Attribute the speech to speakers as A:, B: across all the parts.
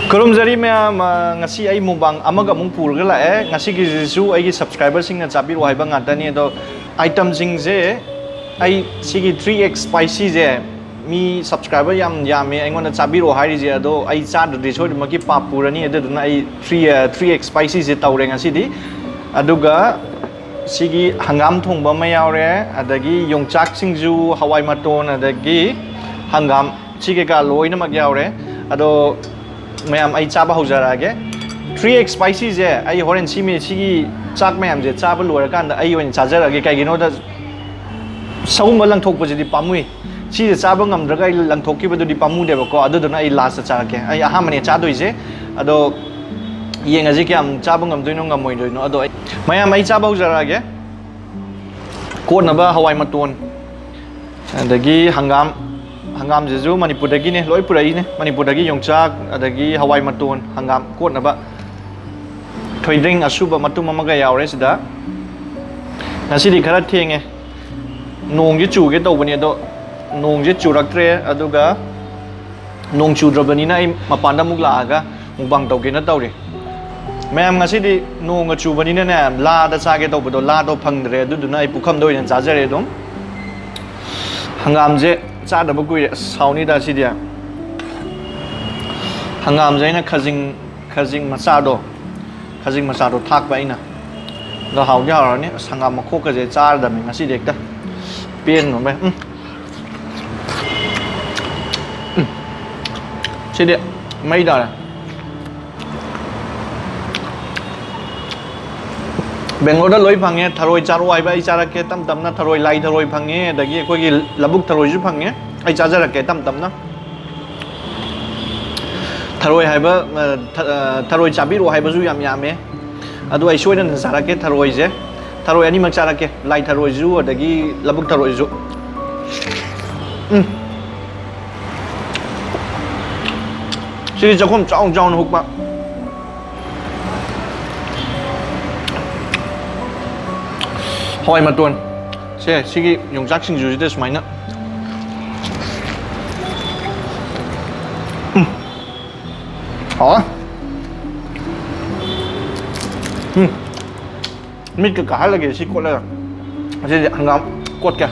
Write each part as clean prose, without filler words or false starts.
A: Kurumzari ma'am ngasi ai mukbang amaga mung purga lae ngasi gi jisu ai gi subscriber sing na chabiru haiba ngatani do item sing je ai sigi 3x spicy je mi subscriber yam yame aingona chabiru hairi je do ai cha de so ma ki pa purani aduna ai 3x spicy je tawre ngasi di aduga sigi Hanggam Thongba ma yaure adagi Yongchak Singju hawai maton adagi Hanggam sigi ka loina ma yaure ado मैम आई चाबा हौजरागे 3x spicy जे आई होरेन सिमी सिगी चाक मैम जे चाबा लोरकान आई ओइन चाजरागे काइगिनो द सगुम लंथोकपजिदि पामुई सी जे चाबा ngamdraga ai langthokibadudi pamudeबको अदुदना आई लास्ट चाके आई आहा मने चादोइजे अदो येंगाजे क्याम चाबा ngamdoइनो ngamoइदोइनो अदो मैम आई चाबा हौजरागे कोनबा हवाई मतोन अदगी Hanggam jeju manipur dagi ne loi purai ne manipur dagi Yongchak adagi hawai matun Hanggam kot na ba THOIDRING ASUBA matum amaga yaure sida ngasi di khara thenge nong je chu ge tawbani ado nong je churaktre aduga nong chudrabani na ai mapanda muk laaga mukbang tawge na tawri ma'am ngasi di nong chu bani na ne la da cha ge tawbado la do phangdre aduduna ai pukham doi na chajare dom Hanggam je चादा बकुई साउनी दा सिदिया Hanggam जाइना खजिंग मसादो थाक बाइना the हाउदि हारनि Hanggam मखो कजे चार दा मे ngasi dekta pen no बे सिदि मै दा Bengal da loi phange tharoi charo ai ba ai charake tam tam na tharoi lai tharoi phange dagi koi gi labuk tharoi ju phange ai chajarake tam tam na tharoi hai ba tharoi chabiru hai ba ju yam yame adu ai soina na charake tharoi je tharoi ani mak charake lai tharoi ju dagi labuk tharoi ju siri jakhom chaung chaung na hukma hoi mà tuần xe sigi Yongchak Singju thế smai na hả mít cái là cái gì cốt là cái Hanggam cốt kìa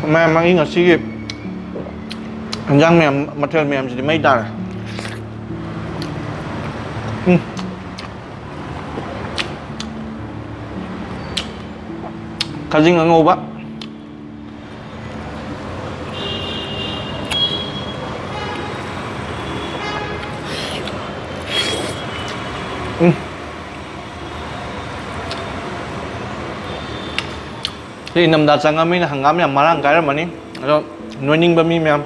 A: mà mang ý là sigi Yang mem material mem jadi mai dar. Khajing ngau ba. Jadi nam da changami na Hanggam yang marang kaya mani. Ado noining ba mi mem.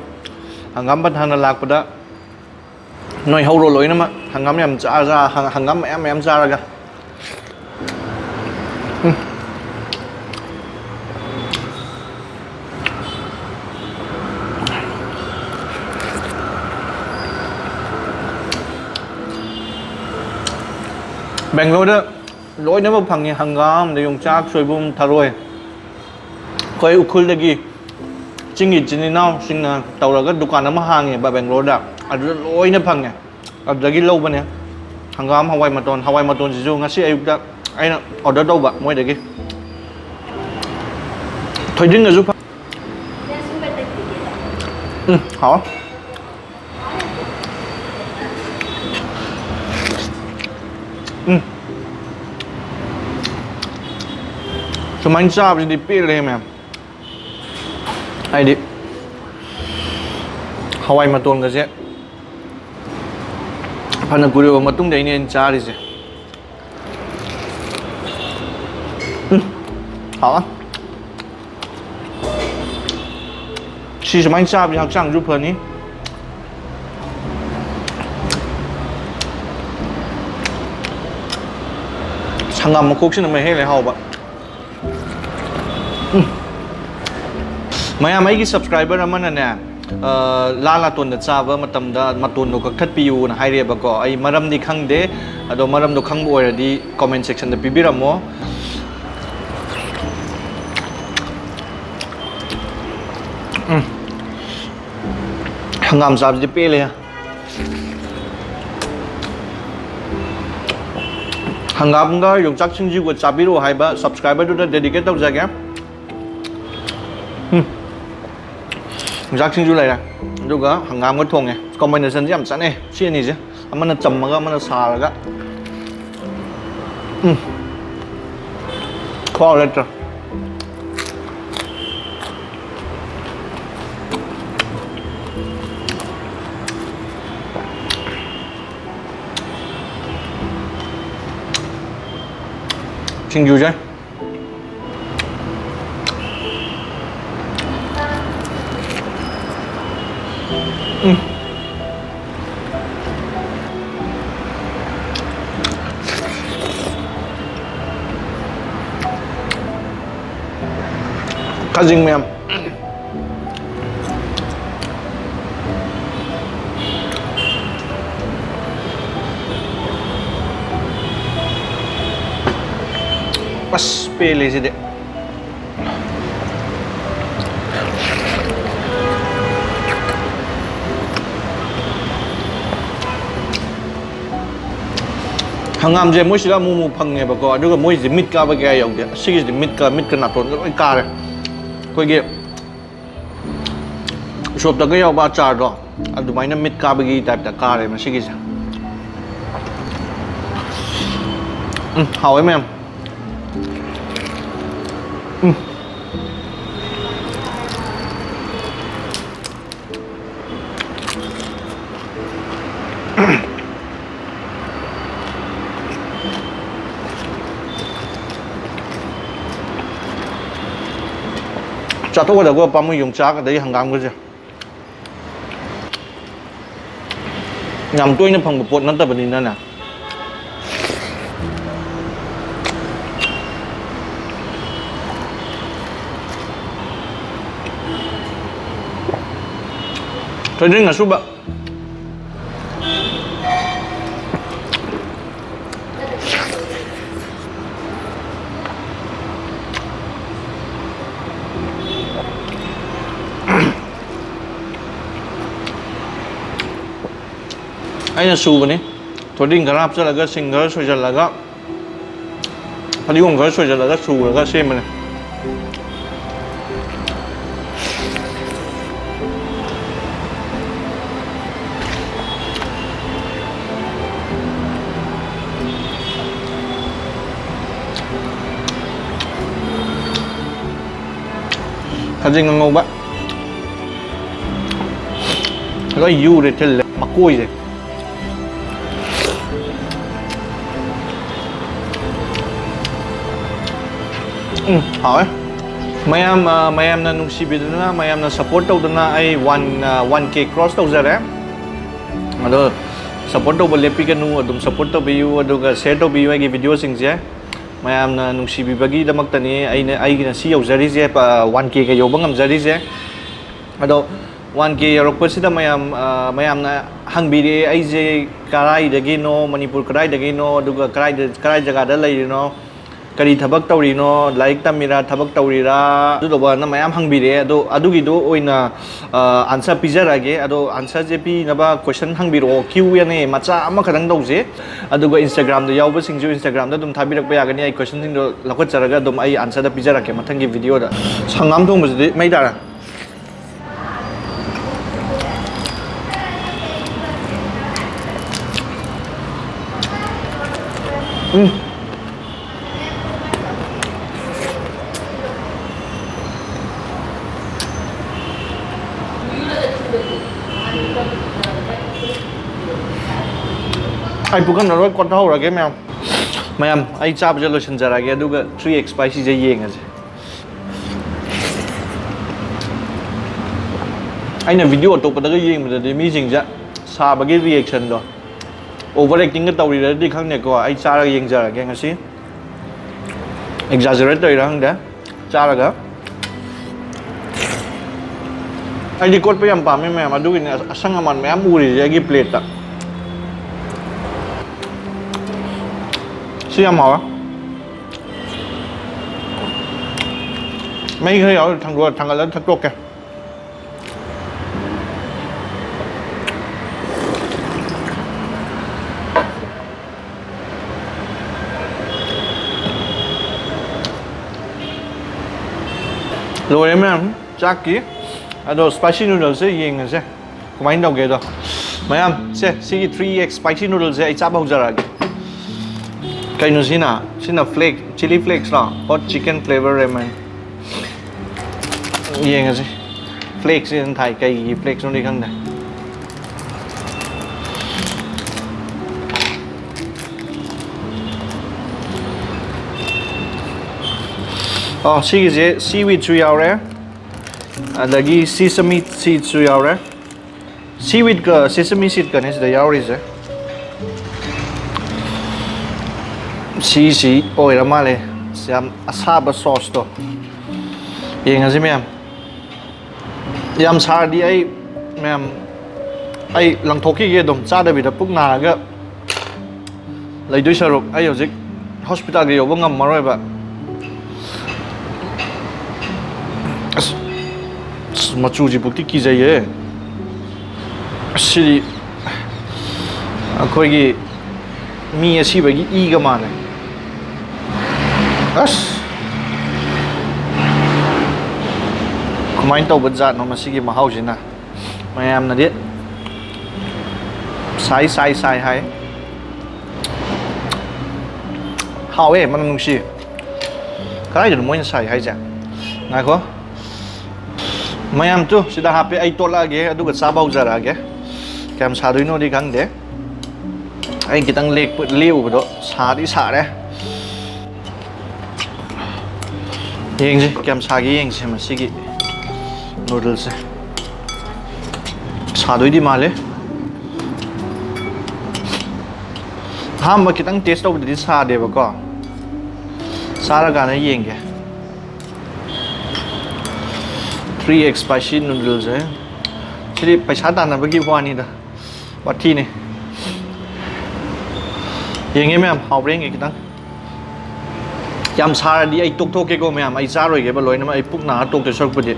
A: Hanggam bắt hàng lạc bữa đó nói hậu rồi lối nữa mà Hanggam em trả ra Hanggam em ra ra kìa Bengal đó lối nếu mà phẳng Hanggam để dùng chak xoay bung thà rồi coi ukul lagi Chingi chini now sing na tawraga dukan ama hangi ba Bengal da adu loi na phang adagi lo ba ne Hanggam hawai maton jisu ngasi ayuk da aina order do ba moi dagi THOIDRING azu pa hả Cuman sab jadi pilih mem ai đi hawai maton ga je phana guriwa matung dai ne chari je hả si什么cha bi hak sang ju phani Hanggam makok sin mai he le hau ba Maya mai gi subscriber amana ne la ton da chaba matam da maton no ka khat piu na haire ba ko ai maram di khang de ado maram do khang bo ra di comment section da pibiramo Hanggam sabzi pele. Hanggam ga Yongchak Singju ko chabiru haiba subscriber to the dedicate tau jaga. Yongchak Singju lai ra. Aduga hanggam ko thong e. Combination jam chane. Si ani je. Amana chammaga amana saraga. Khao letter. Singju chứ. Khajing mềm. Pas pilih sih dek. Hanggam je moi sila mumu phangge ba ko aduga moi je mit ka ba ga yaw de sigi je mit ka na ton loi ka re koi ge shop ta ga yaw ba char do adu mai na mit ka ba gi type ta ka re ma sigi je hao em. Chả tốt là có băm dùng chả đấy Hanggam cái gì nhằm tôi nó phòng một bột nó tập bên đây nè THOIDRING ASUBA anh là su này THOIDRING khara hấp là sinh khara sôi là cái phải dùng khara sôi là cái su là cái xem này Khajing ngon ba có yu để trên mặc côi gì hỏi mấy em na nung si na mấy em na support đâu na ai 1K cross đâu ra đấy mà đó support đâu beli pikan nu adum support đâu biu aduga share đâu biu ai video sing je mấy em na nung si bagi damak tani ai na si zari je 1K cái yobang am zari je ado 1K yorok sida mấy em na hangbiri ai je karai dagi no manipur karai dagi no aduga karai jaga da lai no kari thabak tawri no like tamira thabak tawri ra du do ba na mayam hangbire ado adugi do oina answer pizarage ado answer je pi na ba question hangbiro q ne macha ama khadang dau je aduga instagram do yawba singju instagram da dum thabirak ba yagani ai question sing do lakot charaga dum ai answer da pizarake mathangi video da Hanggam Thongba je mai dara ai bukan nói con thâu là cái mèo mèo ai cha bây giờ lo chân ra cái đúng cái 3x spicy dây dàng à anh là video tổ bắt cái gì mà để mi dình ra xa bao cái reaction đó overacting cái tàu đi đấy đi khác này có ai cha ra dàng ra cái ngay xí exaggerate rồi đó không đấy cha là cái anh đi cốt với em bảo mẹ mà đúng cái sang mà mẹ mua thì cái plate đó siam hả mấy người ở thằng lớn thằng tốt kìa 로에면 작기 아도 스파이시 누들스 이행하세 그만 나오게도 마얌 세 시기 3x 스파이시 누들스 이 짜봐 오자라게 kainu sina flake chili flakes la hot chicken flavor ramen yeng ase flakes in thai kai flakes no ni khang da oh si je seaweed chu yaw re adagi sesame seed chu yaw re seaweed ka sesame seed ka ne da yaw ri je si oi ra ma le siam asaba sauce to yeng ase mem yam sar di ai mem ai lang thoki ge dom cha da bi da puk na ga lai doi saruk ai hojik hospital ge yob ngam maroi ba machu ji bukti ki jai ye si akhoi gi mi asi ba gi I ga ma ne as kumain tau bajat no masigi mahau jina mayam na dit sai hai hao e man nung si kai de moin sai hai ja ngai ko mayam tu sida hape ai tola ge adu ga sa bau jara ge kam sa doi no di gang de ai kitang lek put liu do sa di sa re yeng ji kam sa gi yeng se ma sigi noodles sa doi di male ham ma kitang taste tau di sa de ba ko sa ra ga na yeng ge 3x spicy noodles hai chiri paisa ta na ba gi wa ni da wat thi ni yeng ge mem hau reng ge kitang yam sa di ai tok tok ke ko mem ai cha roi ge ba loi na ma ai puk na tok de sok pudi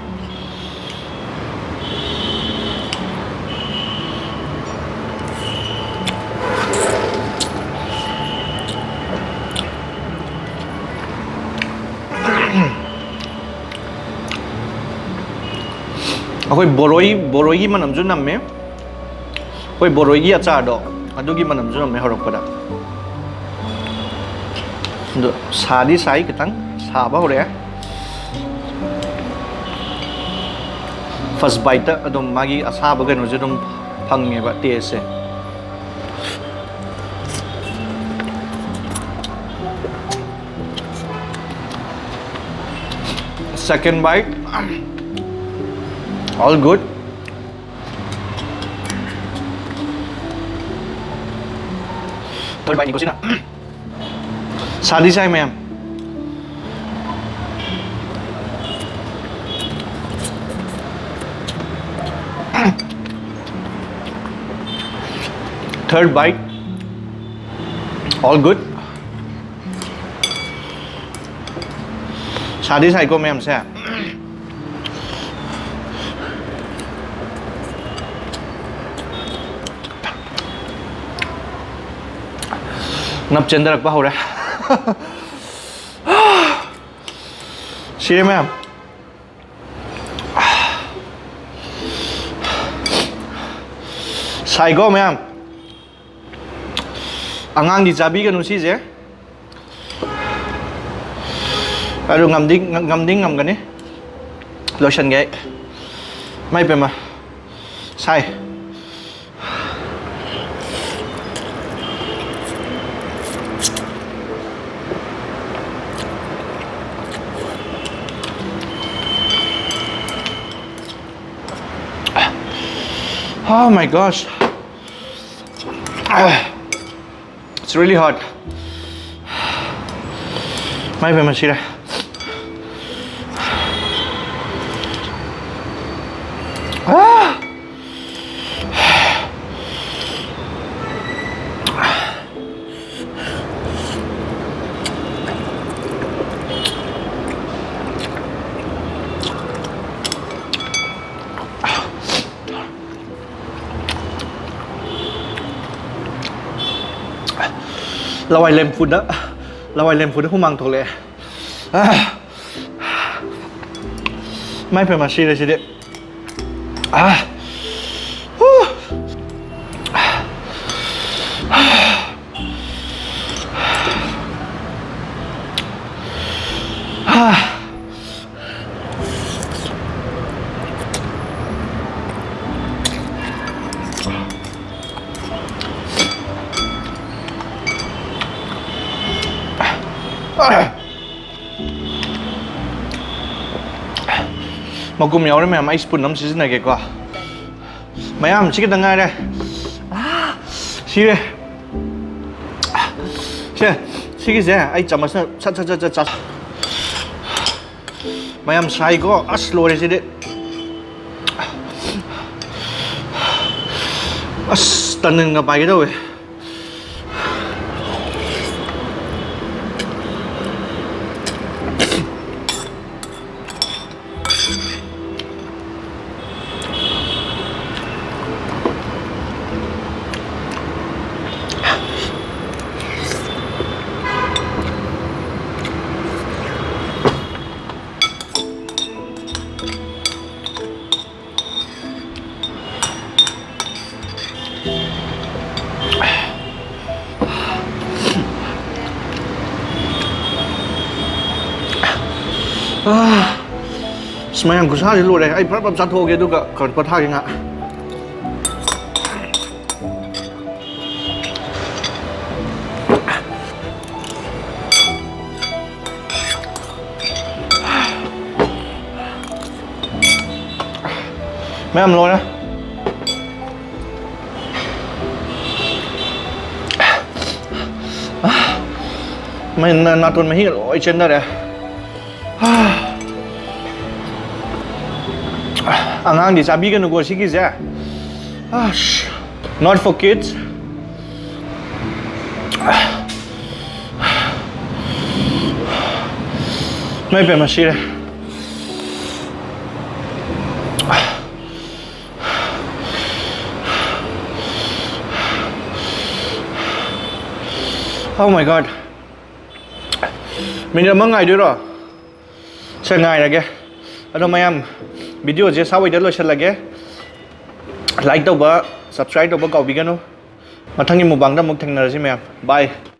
A: akhoi boroi gi manam ju nam me khoi boroi gi acha do adu gi manam ju nam me horok pada do sa di sai kitang sa ba hore first bite adum magi asa ba gano ju dum phange ba taste se second bite all good third bite ni ko sina sadi sai ma'am third bite all good sadi sai ko ma'am se nắp chân ra được bao đấy xem em sai go em angang di jabi kan usi je aduh ngam ding ngam gani lotion ge mai pe ma sai oh my gosh, it's really hot. Mai pe machira. Lawai lem food đó không mang thuộc lệ ไม่เป็นมาชีเลยสิเด็มากุมยาวเลยแม่ไม่สปุ่นน้ำซีสไหนเกี่ยวกับไม่ยำชิคกี้พายง่ายเลยชิเลยชิชิคกี้พายไอ้จำมาสักชัดไม่ยำใช้ก็อัสโลเลยสิเด็อัสตันหนึ่งกับไปกันด้วยSemayang kusah dulu deh. Ay, berapa satu gitu gak kalau patah enggak. Mấy luôn á. Mình natun mahil oi trên đó đấy. Angang di sabi kan nugo sikis ya. Not for kids. May pe masira. Oh my god. Mình đã mất ngày rồi. Chơi ngày là kìa. Ở đâu mày em video je sao vậy đó lo lagi like đâu ba subscribe đâu ba kau bikin no matang ni mukbang dah mukbang nasi mày bye.